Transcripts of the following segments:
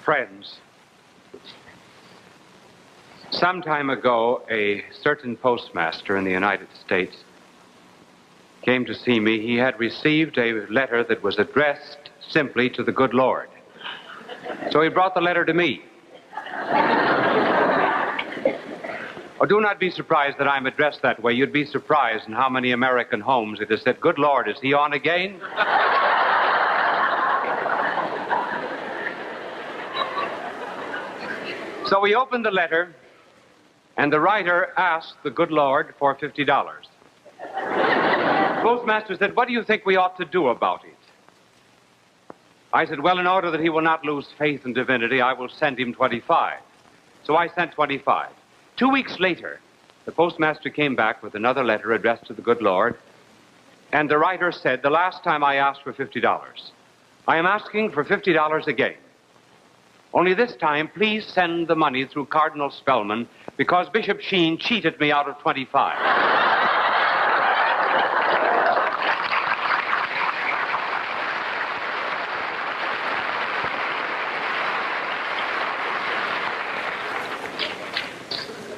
Friends, some time ago, a certain postmaster in the United States came to see me. He had received a letter that was addressed simply to the good Lord. So he brought the letter to me. Oh, do not be surprised that I'm addressed that way. You'd be surprised in how many American homes it is said, "Good Lord, is he on again?" So we opened the letter, and the writer asked the good Lord for $50. The postmaster said, "What do you think we ought to do about it?" I said, "Well, in order that he will not lose faith in divinity, I will send him 25. So I sent 25. 2 weeks later, the postmaster came back with another letter addressed to the good Lord, and the writer said, "The last time I asked for $50. I am asking for $50 again. Only this time, please send the money through Cardinal Spellman, because Bishop Sheen cheated me out of 25.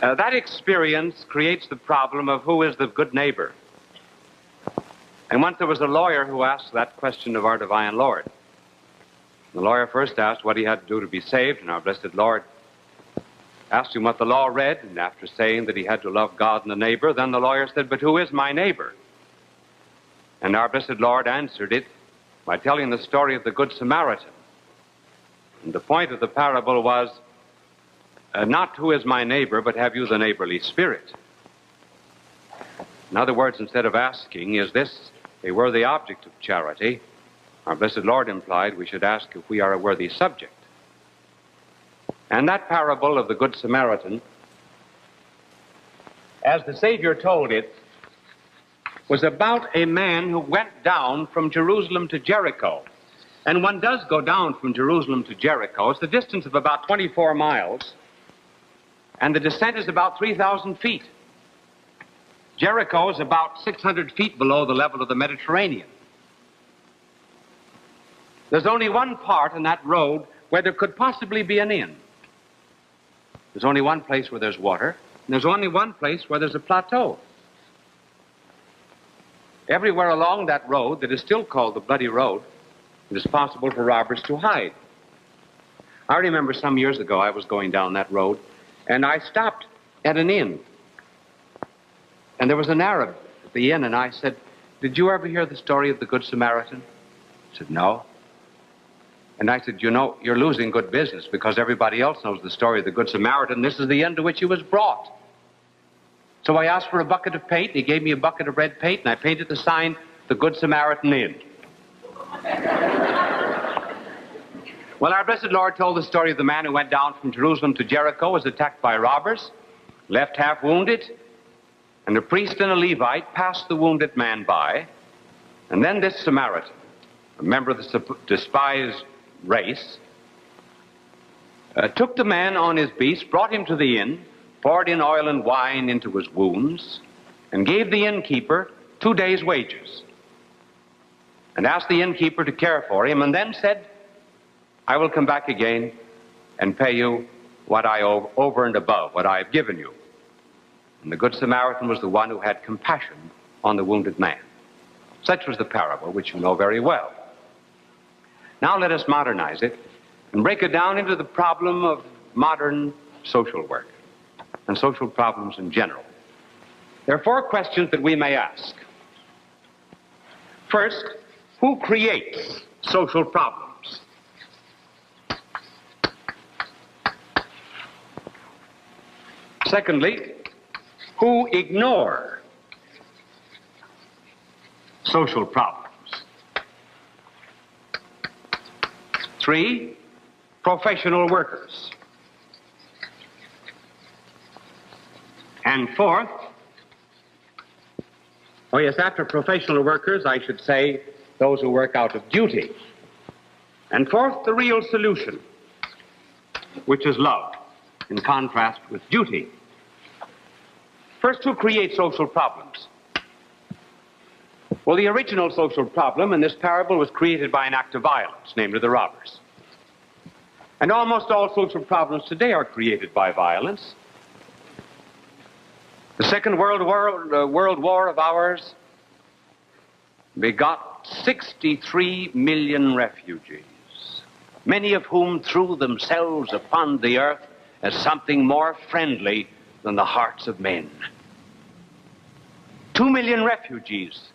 That experience creates the problem of who is the good neighbor. And once there was a lawyer who asked that question of our divine Lord. The lawyer first asked what he had to do to be saved, and our blessed Lord asked him what the law read, and after saying that he had to love God and the neighbor, then the lawyer said, "But who is my neighbor?" And our blessed Lord answered it by telling the story of the Good Samaritan. And the point of the parable was, not who is my neighbor, but have you the neighborly spirit? In other words, instead of asking, is this a worthy object of charity, our blessed Lord implied we should ask if we are a worthy subject. And that parable of the Good Samaritan, as the Savior told it, was about a man who went down from Jerusalem to Jericho. And one does go down from Jerusalem to Jericho. It's a distance of about 24 miles. And the descent is about 3,000 feet. Jericho is about 600 feet below the level of the Mediterranean. There's only one part in that road where there could possibly be an inn. There's only one place where there's water, and there's only one place where there's a plateau. Everywhere along that road that is still called the Bloody Road, it is possible for robbers to hide. I remember some years ago I was going down that road, and I stopped at an inn. And there was an Arab at the inn, and I said, "Did you ever hear the story of the Good Samaritan?" He said, "No." And I said, "You know, you're losing good business because everybody else knows the story of the Good Samaritan. This is the end to which he was brought." So I asked for a bucket of paint. He gave me a bucket of red paint, and I painted the sign, "The Good Samaritan Inn." Well, our blessed Lord told the story of the man who went down from Jerusalem to Jericho, was attacked by robbers, left half wounded, and a priest and a Levite passed the wounded man by, and then this Samaritan, a member of the despised race, took the man on his beast, brought him to the inn, poured in oil and wine into his wounds, and gave the innkeeper 2 days' wages, and asked the innkeeper to care for him, and then said, "I will come back again and pay you what I owe over and above what I have given you." And the Good Samaritan was the one who had compassion on the wounded man. Such was the parable, which you know very well. Now let us modernize it and break it down into the problem of modern social work and social problems in general. There are 4 questions that we may ask. First, who creates social problems? Secondly, who ignore social problems? 3, professional workers. And 4th, oh yes, after professional workers, I should say those who work out of duty. And 4th, the real solution, which is love, in contrast with duty. First, who creates social problems? Well, the original social problem in this parable was created by an act of violence, namely the robbers. And almost all social problems today are created by violence. The Second World War of ours begot 63 million refugees, many of whom threw themselves upon the earth as something more friendly than the hearts of men. 2 million refugees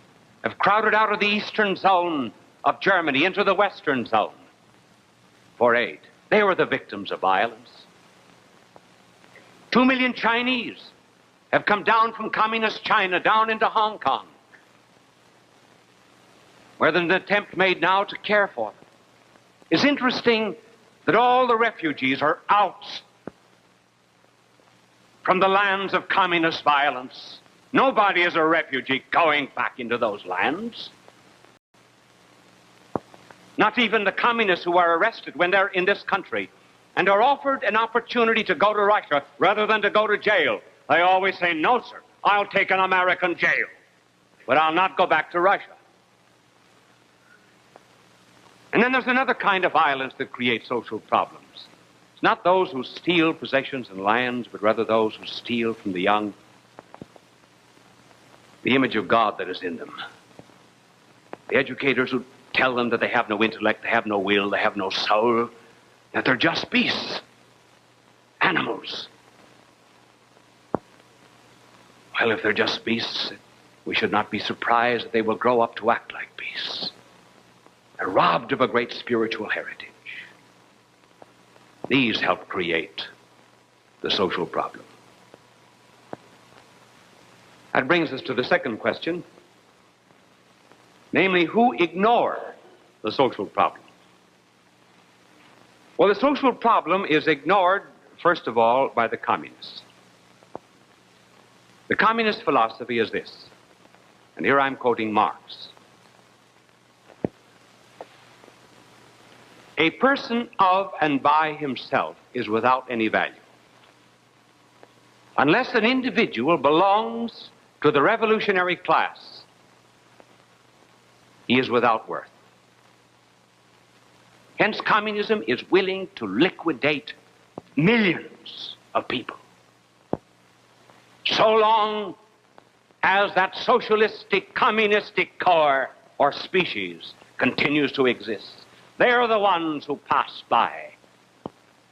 have crowded out of the eastern zone of Germany into the western zone for aid. They were the victims of violence. 2 million Chinese have come down from communist China down into Hong Kong, where there's an attempt made now to care for them. It's interesting that all the refugees are out from the lands of communist violence. Nobody is a refugee going back into those lands. Not even the communists who are arrested when they're in this country and are offered an opportunity to go to Russia rather than to go to jail. They always say, no, sir, I'll take an American jail, but I'll not go back to Russia. And then there's another kind of violence that creates social problems. It's not those who steal possessions and lands, but rather those who steal from the young the image of God that is in them. The educators who tell them that they have no intellect, they have no will, they have no soul, that they're just beasts, animals. Well, if they're just beasts, we should not be surprised that they will grow up to act like beasts. They're robbed of a great spiritual heritage. These help create the social problem. That brings us to the second question, namely, who ignore the social problem? Well, the social problem is ignored, first of all, by the communists. The communist philosophy is this, and here I'm quoting Marx. A person of and by himself is without any value. Unless an individual belongs to the revolutionary class, he is without worth. Hence, communism is willing to liquidate millions of people, so long as that socialistic, communistic core or species continues to exist. They are the ones who pass by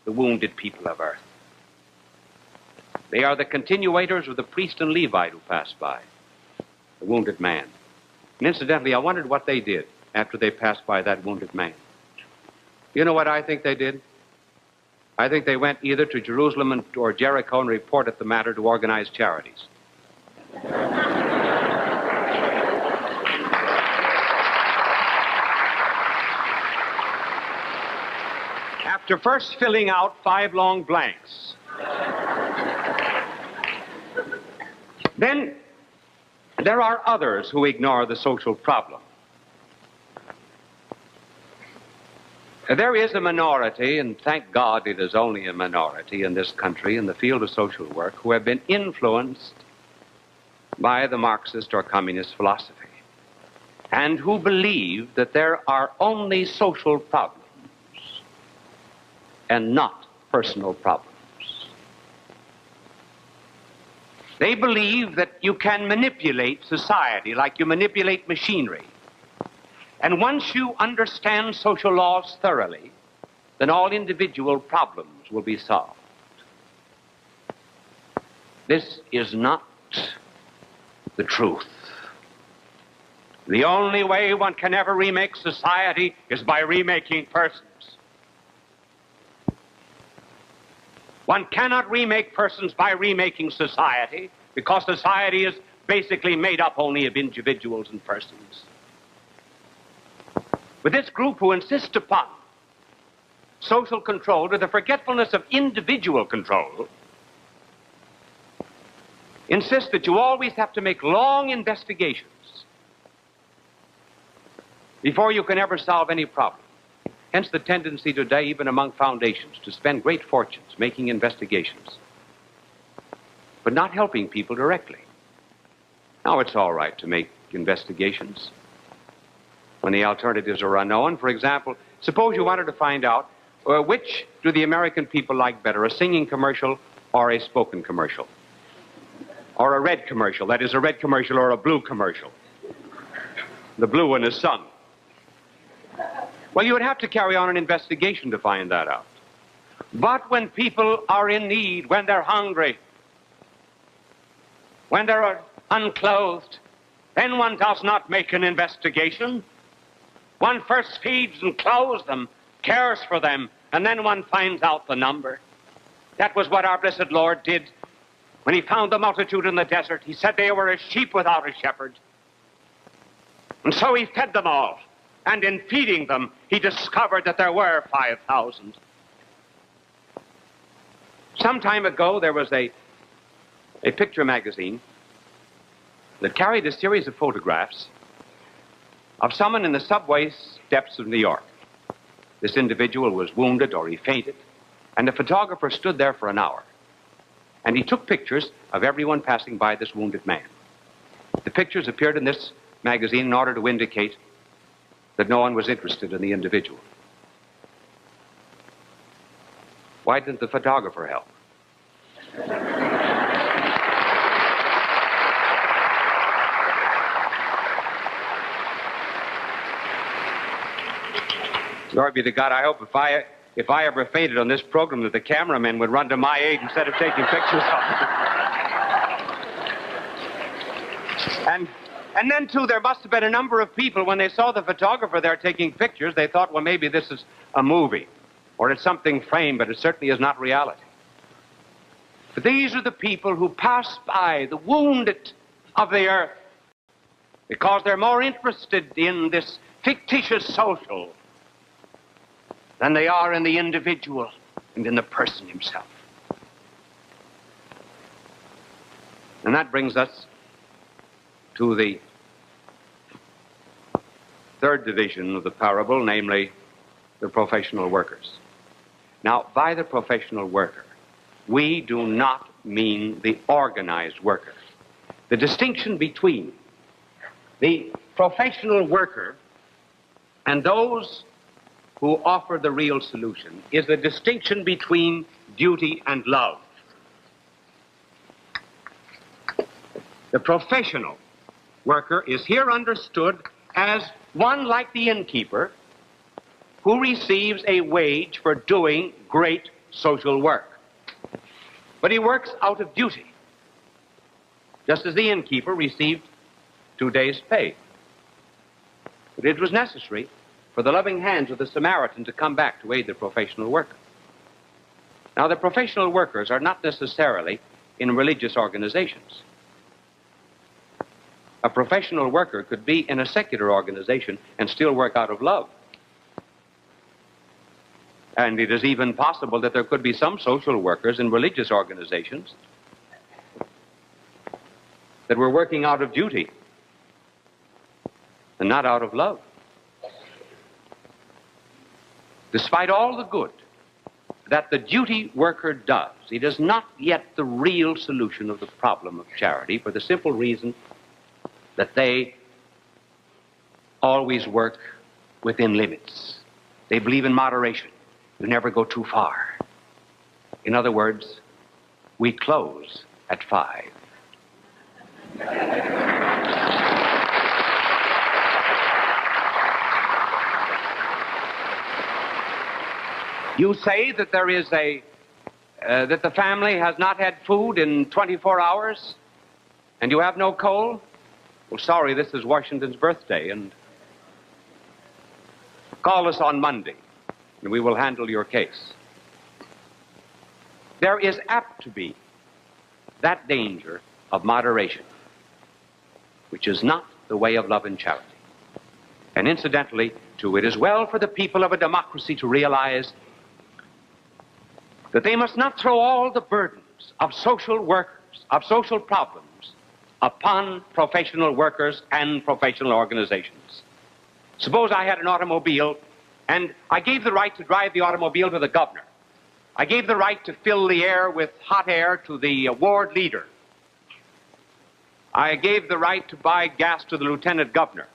the wounded people of earth. They are the continuators of the priest and Levite who passed by, the wounded man. And incidentally, I wondered what they did after they passed by that wounded man. You know what I think they did? I think they went either to Jerusalem or Jericho and reported the matter to organized charities. After first filling out 5 long blanks. Then there are others who ignore the social problem. There is a minority, and thank God it is only a minority in this country in the field of social work, who have been influenced by the Marxist or communist philosophy, and who believe that there are only social problems and not personal problems. They believe that you can manipulate society like you manipulate machinery. And once you understand social laws thoroughly, then all individual problems will be solved. This is not the truth. The only way one can ever remake society is by remaking persons. One cannot remake persons by remaking society, because society is basically made up only of individuals and persons. But this group who insist upon social control to the forgetfulness of individual control insist that you always have to make long investigations before you can ever solve any problem. Hence the tendency today, even among foundations, to spend great fortunes making investigations, but not helping people directly. Now, it's all right to make investigations when the alternatives are unknown. For example, suppose you wanted to find out Which do the American people like better, a singing commercial or a spoken commercial? Or a red commercial, that is, a red commercial or a blue commercial? The blue one is sung. Well, you would have to carry on an investigation to find that out. But when people are in need, when they're hungry, when they're unclothed, then one does not make an investigation. One first feeds and clothes them, cares for them, and then one finds out the number. That was what our blessed Lord did when he found the multitude in the desert. He said they were as sheep without a shepherd. And so he fed them all. And in feeding them, he discovered that there were 5,000. Some time ago, there was a picture magazine that carried a series of photographs of someone in the subway steps of New York. This individual was wounded or he fainted, and the photographer stood there for an hour. And he took pictures of everyone passing by this wounded man. The pictures appeared in this magazine in order to indicate that no one was interested in the individual. Why didn't the photographer help? Glory be to God. I hope if I ever fainted on this program that the cameramen would run to my aid instead of taking pictures of me. And then, too, there must have been a number of people, when they saw the photographer there taking pictures, they thought, well, maybe this is a movie, or it's something framed, but it certainly is not reality. But these are the people who pass by, the wounded of the earth, because they're more interested in this fictitious social than they are in the individual and in the person himself. And that brings us to the third division of the parable, namely the professional workers. Now, by the professional worker, we do not mean the organized worker. The distinction between the professional worker and those who offer the real solution is the distinction between duty and love. The professional worker is here understood as one like the innkeeper who receives a wage for doing great social work. But he works out of duty, just as the innkeeper received 2 days' pay. But it was necessary for the loving hands of the Samaritan to come back to aid the professional worker. Now, the professional workers are not necessarily in religious organizations. A professional worker could be in a secular organization and still work out of love. And it is even possible that there could be some social workers in religious organizations that were working out of duty and not out of love. Despite all the good that the duty worker does, it is not yet the real solution of the problem of charity, for the simple reason that they always work within limits. They believe in moderation. You never go too far. In other words, we close at 5. You say that there is that the family has not had food in 24 hours and you have no coal? Well, sorry, this is Washington's birthday, and call us on Monday and we will handle your case. There is apt to be that danger of moderation, which is not the way of love and charity. And incidentally, too, it is well for the people of a democracy to realize that they must not throw all the burdens of social workers, of social problems, upon professional workers and professional organizations. Suppose I had an automobile and I gave the right to drive the automobile to the governor. I gave the right to fill the air with hot air to the ward leader. I gave the right to buy gas to the lieutenant governor.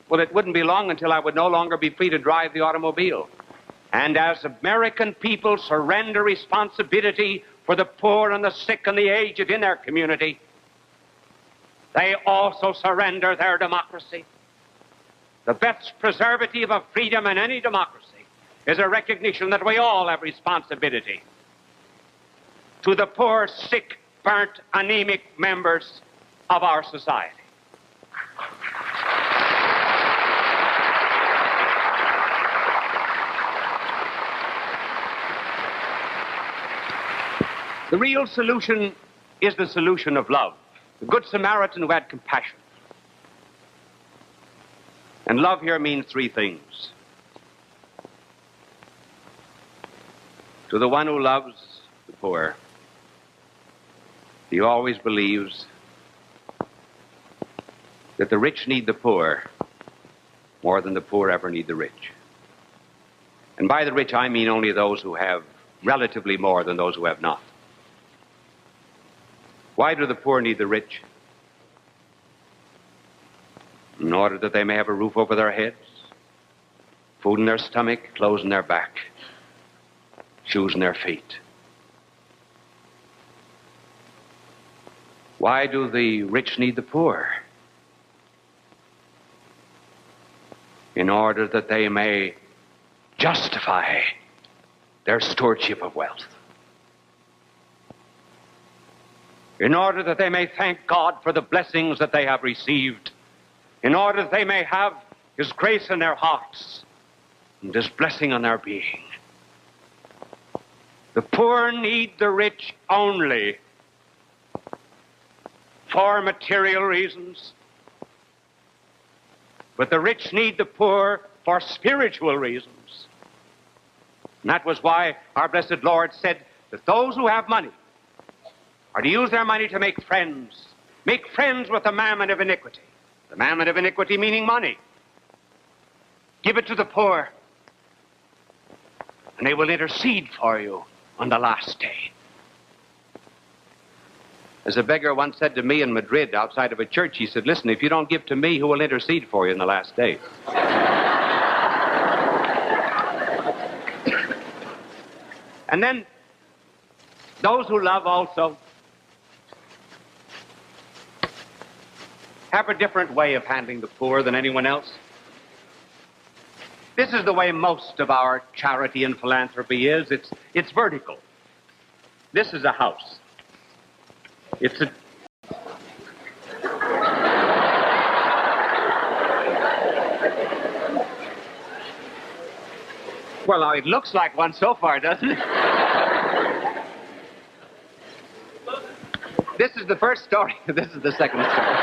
Well, it wouldn't be long until I would no longer be free to drive the automobile. And as American people surrender responsibility for the poor and the sick and the aged in their community, they also surrender their democracy. The best preservative of freedom in any democracy is a recognition that we all have responsibility to the poor, sick, burnt, anemic members of our society. The real solution is the solution of love. The Good Samaritan who had compassion. And love here means three things. To the one who loves the poor, he always believes that the rich need the poor more than the poor ever need the rich. And by the rich, I mean only those who have relatively more than those who have not. Why do the poor need the rich? In order that they may have a roof over their heads, food in their stomach, clothes in their back, shoes in their feet. Why do the rich need the poor? In order that they may justify their stewardship of wealth. In order that they may thank God for the blessings that they have received. In order that they may have His grace in their hearts and His blessing on their being. The poor need the rich only for material reasons, but the rich need the poor for spiritual reasons. And that was why our blessed Lord said that those who have money are to use their money to make friends with the mammon of iniquity. The mammon of iniquity meaning money. Give it to the poor, and they will intercede for you on the last day. As a beggar once said to me in Madrid outside of a church, he said, listen, if you don't give to me, who will intercede for you in the last day? And then those who love also have a different way of handling the poor than anyone else. This is the way most of our charity and philanthropy is. It's vertical. This is a house. It's a... Well, now, it looks like one so far, doesn't it? This is the first story. This is the second story.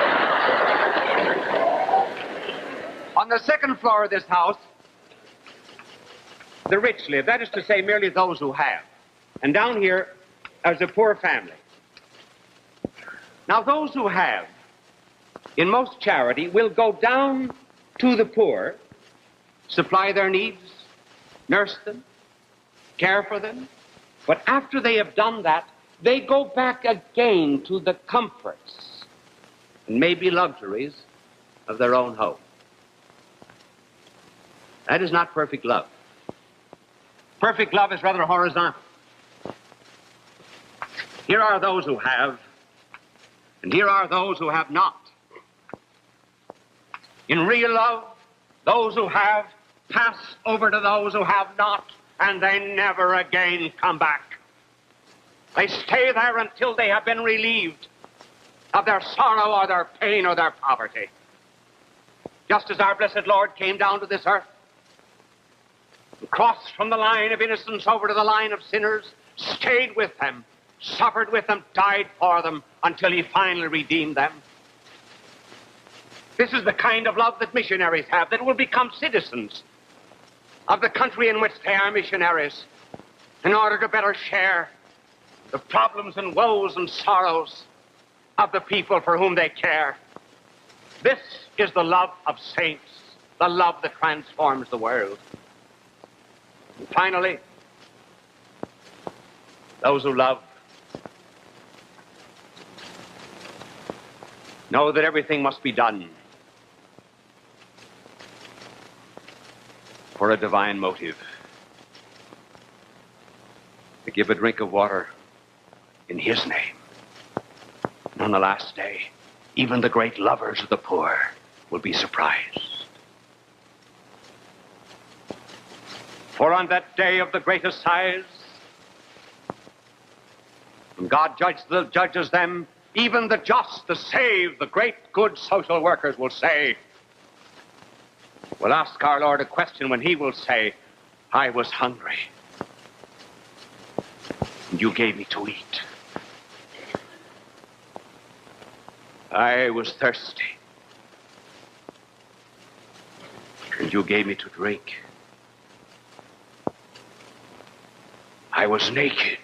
On the second floor of this house, the rich live. That is to say, merely those who have. And down here, there's a poor family. Now, those who have, in most charity, will go down to the poor, supply their needs, nurse them, care for them. But after they have done that, they go back again to the comforts and maybe luxuries of their own home. That is not perfect love. Perfect love is rather horizontal. Here are those who have, and here are those who have not. In real love, those who have pass over to those who have not, and they never again come back. They stay there until they have been relieved of their sorrow or their pain or their poverty. Just as our blessed Lord came down to this earth, crossed from the line of innocence over to the line of sinners, stayed with them, suffered with them, died for them, until He finally redeemed them. This is the kind of love that missionaries have, that will become citizens of the country in which they are missionaries, in order to better share the problems and woes and sorrows of the people for whom they care. This is the love of saints, the love that transforms the world. And finally, those who love know that everything must be done for a divine motive. to give a drink of water in his name. And on the last day, even the great lovers of the poor will be surprised. For on that day of the great assize, when God judges them, even the just, the saved, the great good social workers will say, will ask our Lord a question when he will say, I was hungry, and you gave me to eat. I was thirsty, and you gave me to drink. I was naked,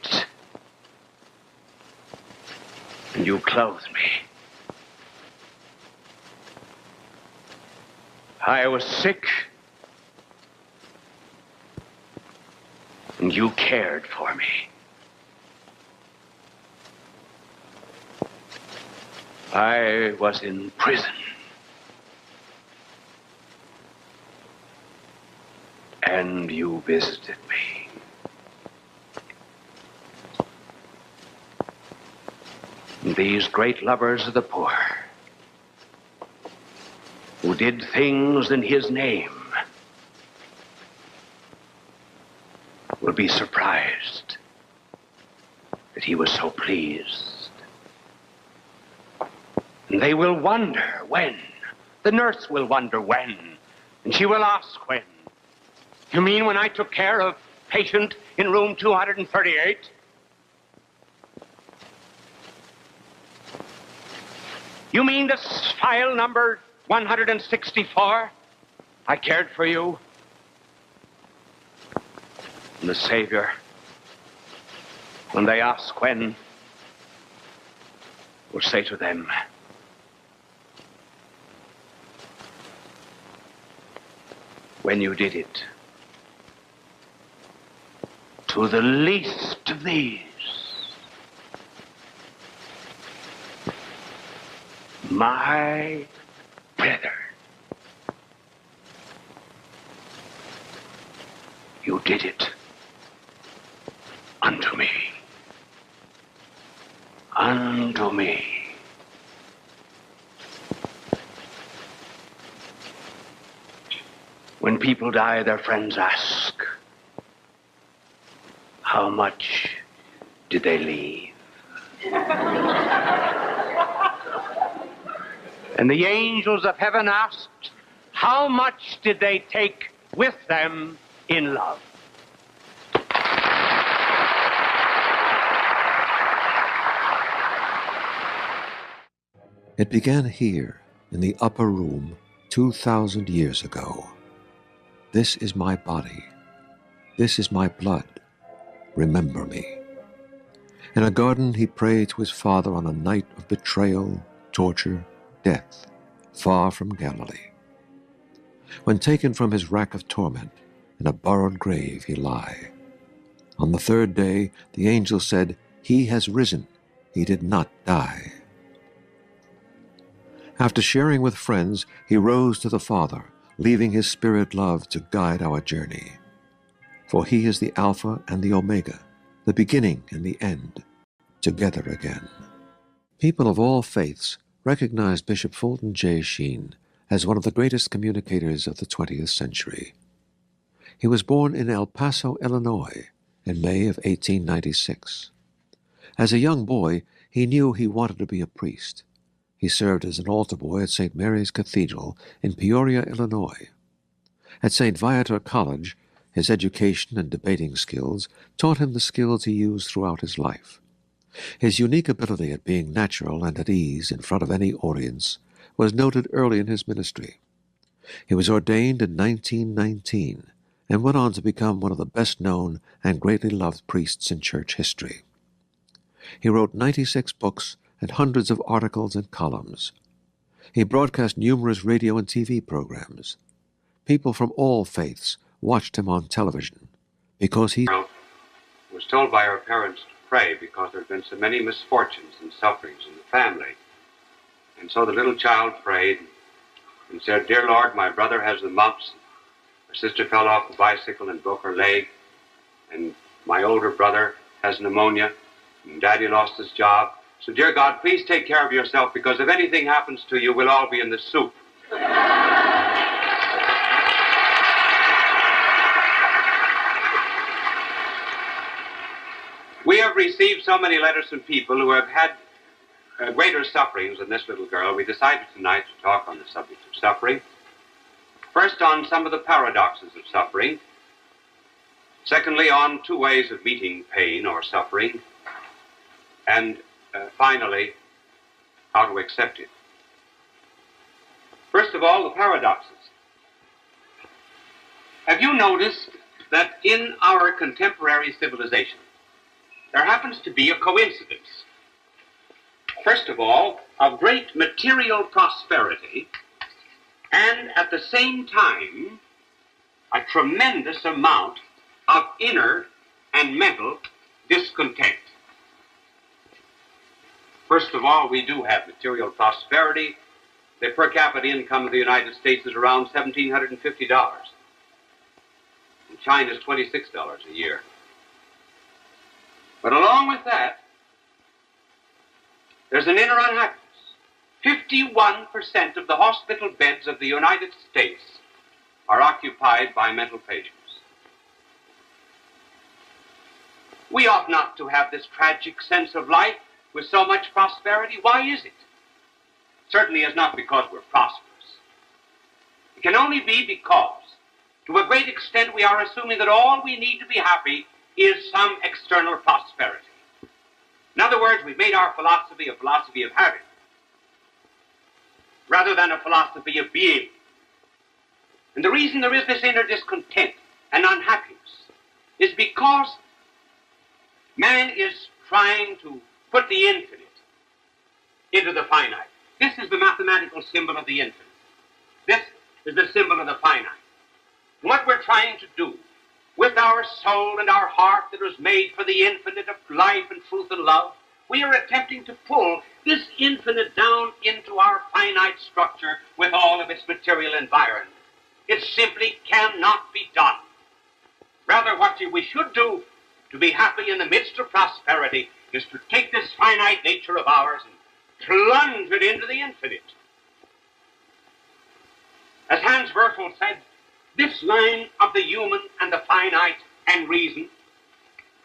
and you clothed me. I was sick, and you cared for me. I was in prison, and you visited me. These great lovers of the poor, who did things in his name, will be surprised that he was so pleased. And they will wonder when. The nurse will wonder when. And she will ask when. You mean when I took care of patient in room 238? You mean this file number 164? I cared for you. And the Savior, when they ask when, will say to them, when you did it to the least of these, my brethren, you did it unto me. Unto me. When people die, their friends ask, how much did they leave? And the angels of heaven asked, how much did they take with them in love? It began here, in the upper room, 2,000 years ago. This is my body. This is my blood. Remember me. In a garden he prayed to his Father on a night of betrayal, torture, death, far from Galilee. When taken from his rack of torment, in a borrowed grave he lie. On the third day the angel said, he has risen. He did not die. After sharing with friends, he rose to the Father, leaving his spirit love to guide our journey. For he is the Alpha and the Omega, the beginning and the end, together again. People of all faiths recognize Bishop Fulton J. Sheen as one of the greatest communicators of the 20th century. He was born in El Paso, Illinois, in May of 1896. As a young boy, he knew he wanted to be a priest. He served as an altar boy at St. Mary's Cathedral in Peoria, Illinois. At St. Viator College, his education and debating skills taught him the skills he used throughout his life. His unique ability at being natural and at ease in front of any audience was noted early in his ministry. He was ordained in 1919 and went on to become one of the best-known and greatly loved priests in church history. He wrote 96 books and hundreds of articles and columns. He broadcast numerous radio and TV programs. People from all faiths watched him on television because he was told by her parents to pray because there had been so many misfortunes and sufferings in the family. And so the little child prayed and said, Dear Lord, my brother has the mumps. Her sister fell off the bicycle and broke her leg. And my older brother has pneumonia, and Daddy lost his job. So, dear God, please take care of yourself, because if anything happens to you, we'll all be in the soup. We have received so many letters from people who have had greater sufferings than this little girl. We decided tonight to talk on the subject of suffering. First, on some of the paradoxes of suffering. Secondly, on two ways of meeting pain or suffering. And finally, how to accept it. First of all, the paradoxes. Have you noticed that in our contemporary civilization, there happens to be a coincidence? First of all, of great material prosperity, and at the same time, a tremendous amount of inner and mental discontent. First of all, we do have material prosperity. The per capita income of the United States is around $1,750. In China is $26 a year. But along with that, there's an inner unhappiness. 51% of the hospital beds of the United States are occupied by mental patients. We ought not to have this tragic sense of life with so much prosperity. Why is it? Certainly is not because we're prosperous. It can only be because, to a great extent, we are assuming that all we need to be happy is some external prosperity. In other words, we've made our philosophy a philosophy of having, rather than a philosophy of being. And the reason there is this inner discontent and unhappiness is because man is trying to put the infinite into the finite. This is the mathematical symbol of the infinite. This is the symbol of the finite. And what we're trying to do with our soul and our heart that was made for the infinite of life and truth and love, we are attempting to pull this infinite down into our finite structure with all of its material environment. It simply cannot be done. Rather, what we should do to be happy in the midst of prosperity is to take this finite nature of ours and plunge it into the infinite. As Hans Werfel said, this line of the human and the finite and reason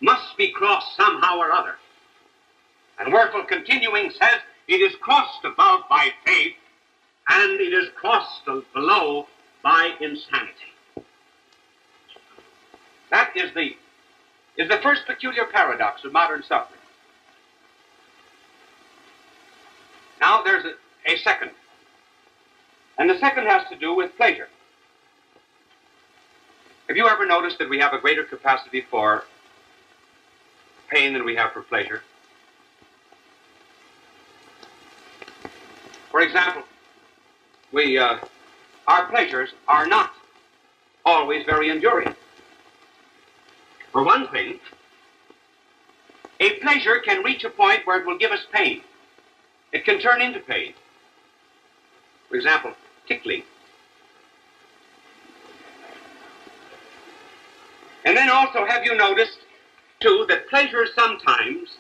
must be crossed somehow or other. And Werfel, continuing, says, it is crossed above by faith, and it is crossed below by insanity. That is the first peculiar paradox of modern suffering. Now there's a second. And the second has to do with pleasure. Have you ever noticed that we have a greater capacity for pain than we have for pleasure? For example, our pleasures are not always very enduring. For one thing, a pleasure can reach a point where it will give us pain. It can turn into pain. For example, tickling. And then also, have you noticed, too, that pleasure sometimes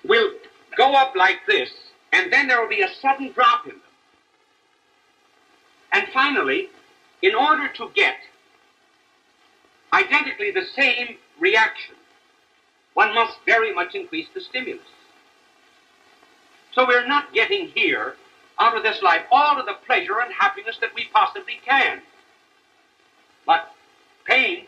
will go up like this, and then there will be a sudden drop in them. And finally, in order to get identically the same reaction, one must very much increase the stimulus. So we're not getting here, out of this life, all of the pleasure and happiness that we possibly can. But pain,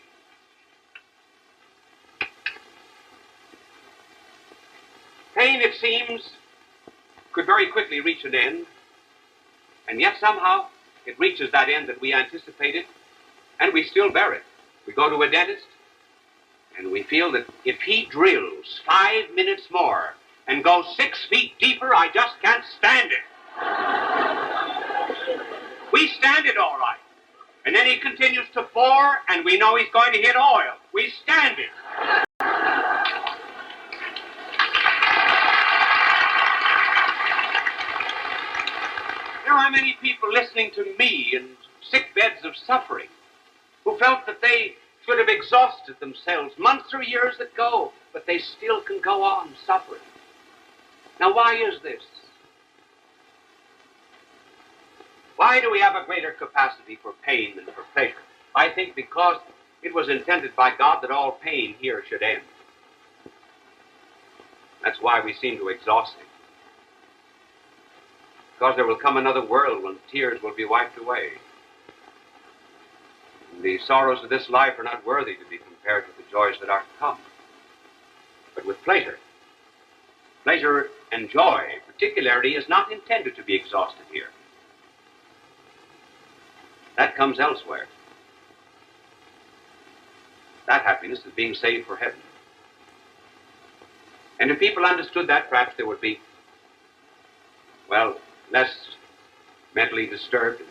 it seems, could very quickly reach an end, and yet somehow it reaches that end that we anticipated, and we still bear it. We go to a dentist, and we feel that if he drills 5 minutes more and goes 6 feet deeper, I just can't stand it. We stand it all right. And then he continues to bore, and we know he's going to hit oil. We stand it. There are many people listening to me in sick beds of suffering who felt that they should have exhausted themselves months or years ago, but they still can go on suffering. Now, why is this? Why do we have a greater capacity for pain than for pleasure? I think because it was intended by God that all pain here should end. That's why we seem to exhaust it. Because there will come another world when tears will be wiped away. The sorrows of this life are not worthy to be compared with the joys that are to come. But with pleasure and joy, particularly, is not intended to be exhausted here. That comes elsewhere. That happiness is being saved for heaven. And if people understood that, perhaps they would be, well, less mentally disturbed,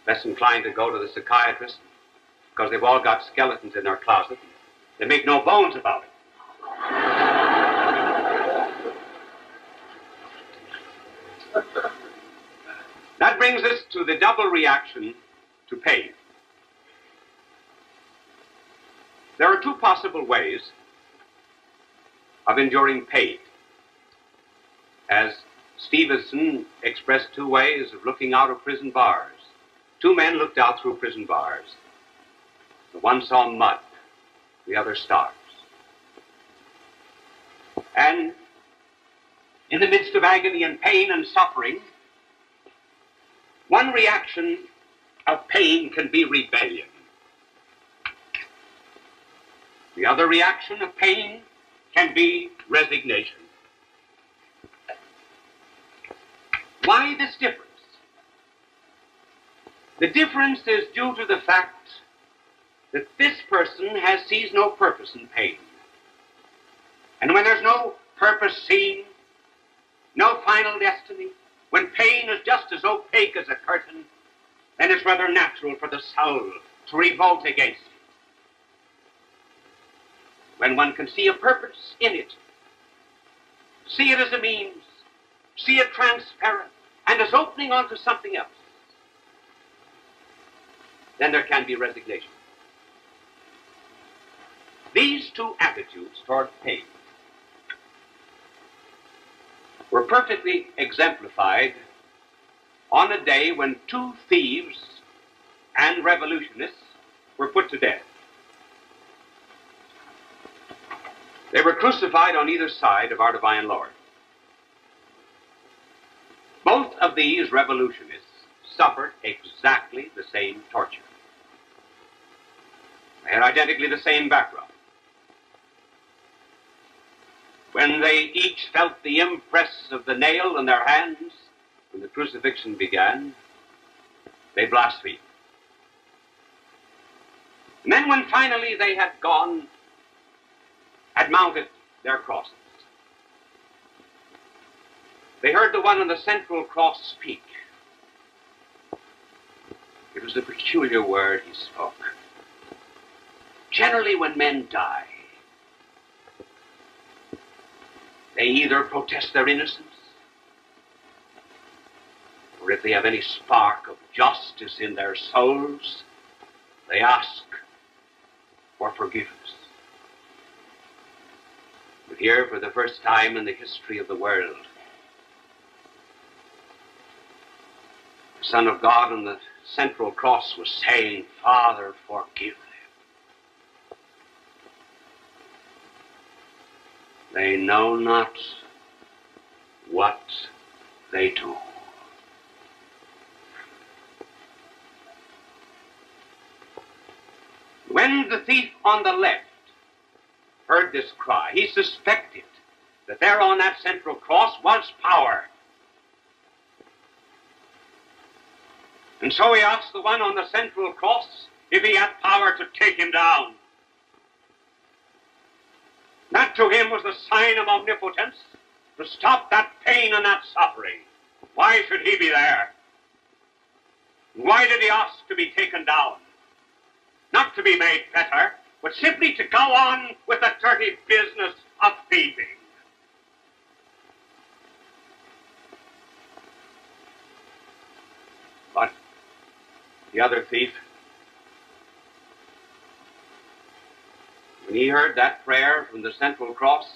less inclined to go to the psychiatrist, because they've all got skeletons in their closet. They make no bones about it. That brings us to the double reaction to pain. There are two possible ways of enduring pain. As Stevenson expressed two ways of looking out of prison bars. Two men looked out through prison bars. The one saw mud, the other stars. And in the midst of agony and pain and suffering, one reaction of pain can be rebellion. The other reaction of pain can be resignation. Why this difference? The difference is due to the fact that this person sees no purpose in pain. And when there's no purpose seen, no final destiny, when pain is just as opaque as a curtain, then it's rather natural for the soul to revolt against it. When one can see a purpose in it, see it as a means, see it transparent, and as opening onto something else, then there can be resignation. These two attitudes toward pain were perfectly exemplified on a day when two thieves and revolutionists were put to death. They were crucified on either side of our divine Lord. Both of these revolutionists suffered exactly the same torture. They had identically the same background. When they each felt the impress of the nail in their hands, when the crucifixion began, they blasphemed. And then when finally they had mounted their crosses, they heard the one on the central cross speak. It was a peculiar word he spoke. Generally, when men die, they either protest their innocence, or if they have any spark of justice in their souls, they ask for forgiveness. But here, for the first time in the history of the world, the Son of God on the central cross was saying, Father, forgive them. They know not what they do. When the thief on the left heard this cry, he suspected that there on that central cross was power. And so he asked the one on the central cross if he had power to take him down. That to him was the sign of omnipotence, to stop that pain and that suffering. Why should he be there? Why did he ask to be taken down? Not to be made better, but simply to go on with the dirty business of thieving. But the other thief, When he heard that prayer from the central cross,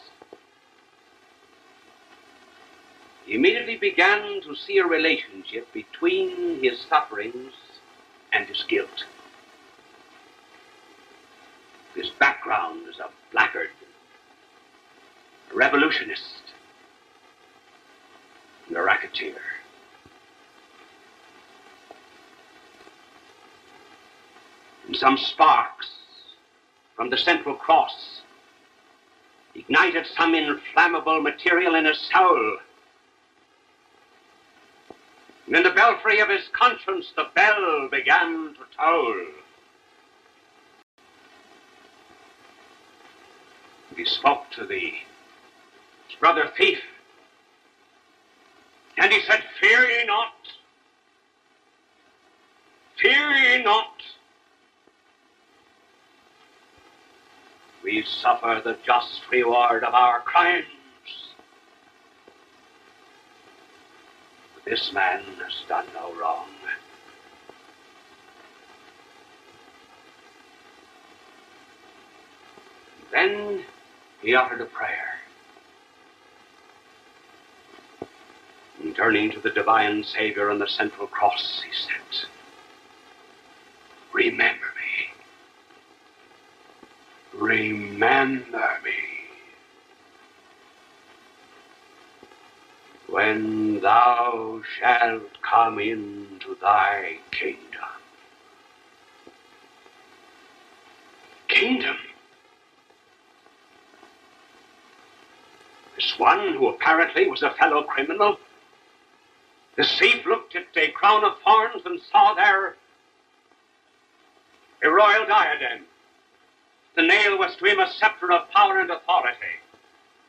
he immediately began to see a relationship between his sufferings and his guilt. His background as a blackguard, a revolutionist, and a racketeer. And some sparks from the central cross ignited some inflammable material in his soul. And in the belfry of his conscience, the bell began to toll. He spoke to his brother thief, and he said, "Fear ye not, fear ye not. We suffer the just reward of our crimes. But this man has done no wrong." Then he uttered a prayer. And turning to the divine Savior on the central cross, he said, "Remember me. Remember me when thou shalt come into thy kingdom." Kingdom? This one who apparently was a fellow criminal, the thief, looked at a crown of thorns and saw there a royal diadem. The nail was to him a scepter of power and authority.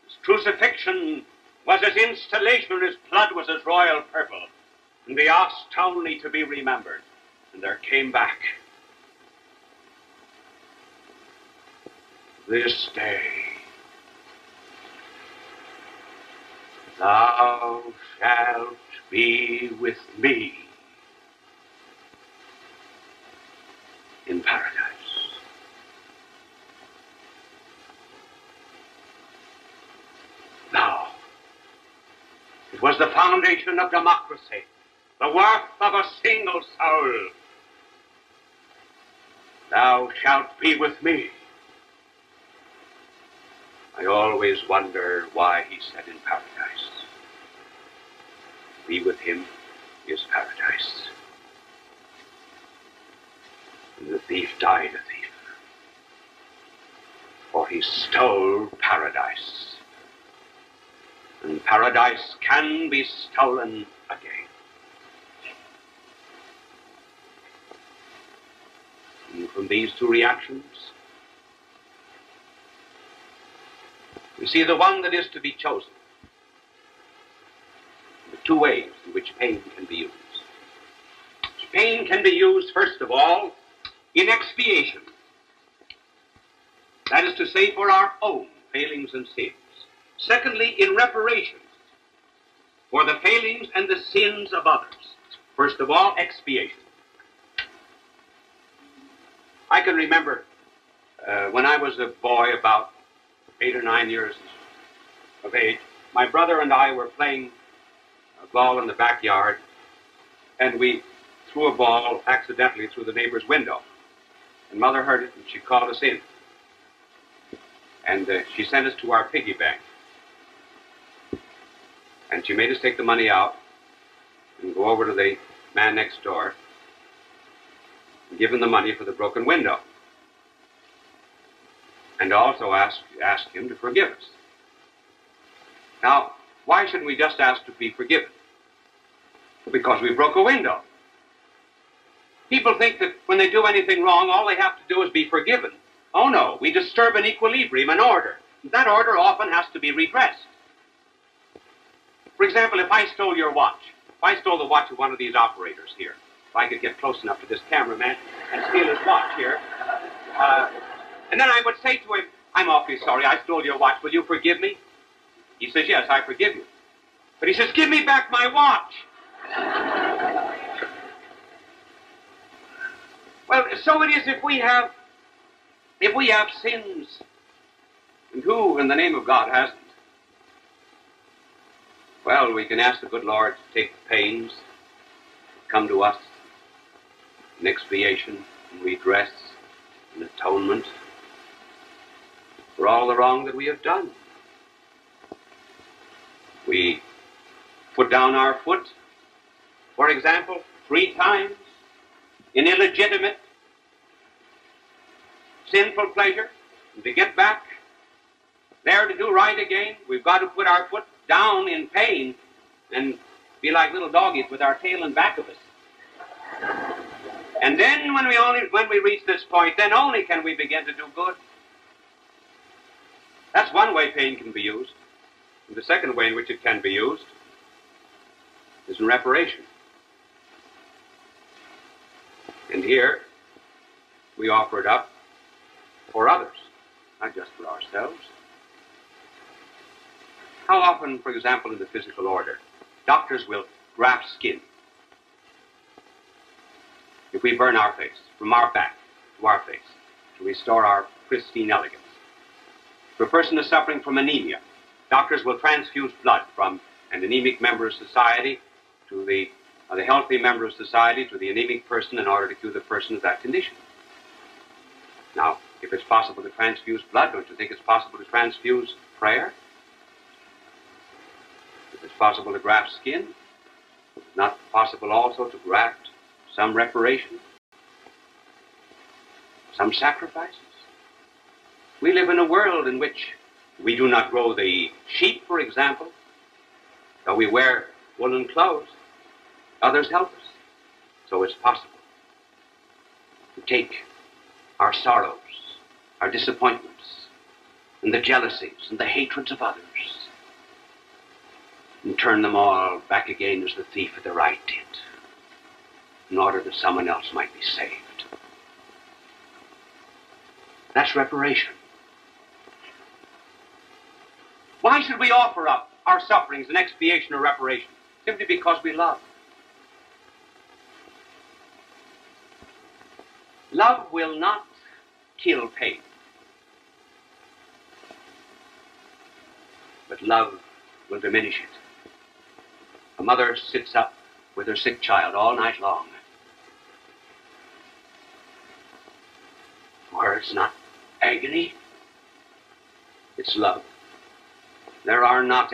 His crucifixion was his installation, his blood was his royal purple. And he asked only to be remembered. And there came back this day thou shalt be with me in paradise. Now, it was the foundation of democracy, the worth of a single soul. Thou shalt be with me. I always wonder why he said in paradise. Be with him is paradise. And the thief died a thief, for he stole paradise. And paradise can be stolen again. And from these two reactions, we see the one that is to be chosen. The two ways in which pain can be used. Pain can be used, first of all, in expiation. That is to say, for our own failings and sins. Secondly, in reparations, for the failings and the sins of others. First of all, expiation. I can remember when I was a boy, about 8 or 9 years of age, my brother and I were playing a ball in the backyard, and we threw a ball accidentally through the neighbor's window. And Mother heard it, and she called us in. And she sent us to our piggy bank. And she made us take the money out and go over to the man next door and give him the money for the broken window. And also ask him to forgive us. Now, why shouldn't we just ask to be forgiven? Because we broke a window. People think that when they do anything wrong, all they have to do is be forgiven. Oh no, we disturb an equilibrium, an order. That order often has to be redressed. For example, if I stole your watch, if I stole the watch of one of these operators here, if I could get close enough to this cameraman and steal his watch here, and then I would say to him, "I'm awfully sorry, I stole your watch. Will you forgive me?" He says, "Yes, I forgive you." But he says, "Give me back my watch." Well, so it is if we have sins And who, in the name of God, hasn't? Well, we can ask the good Lord to take the pains, come to us in expiation and redress and atonement for all the wrong that we have done. We put down our foot, for example, 3 times in illegitimate, sinful pleasure, and to get back there to do right again, we've got to put our foot down in pain and be like little doggies with our tail in back of us. And then when we reach this point, then only can we begin to do good. That's one way pain can be used. And the second way in which it can be used is in reparation. And here we offer it up for others, not just for ourselves. How often, for example, in the physical order, doctors will graft skin. If we burn our face, from our back to our face, to restore our pristine elegance. If a person is suffering from anemia, doctors will transfuse blood from an anemic member of society to the healthy member of society to the anemic person in order to cure the person of that condition. Now, if it's possible to transfuse blood, don't you think it's possible to transfuse prayer? If it's possible to graft skin, is it not possible also to graft some reparation, some sacrifices? We live in a world in which we do not grow the sheep, for example, though we wear woolen clothes. Others help us. So it's possible to take our sorrows, our disappointments, and the jealousies and the hatreds of others and turn them all back again as the thief at the right did, in order that someone else might be saved. That's reparation. Why should we offer up our sufferings in expiation or reparation? Simply because we love. Love will not kill pain, but love will diminish it. A mother sits up with her sick child all night long. For it's not agony, it's love. There are not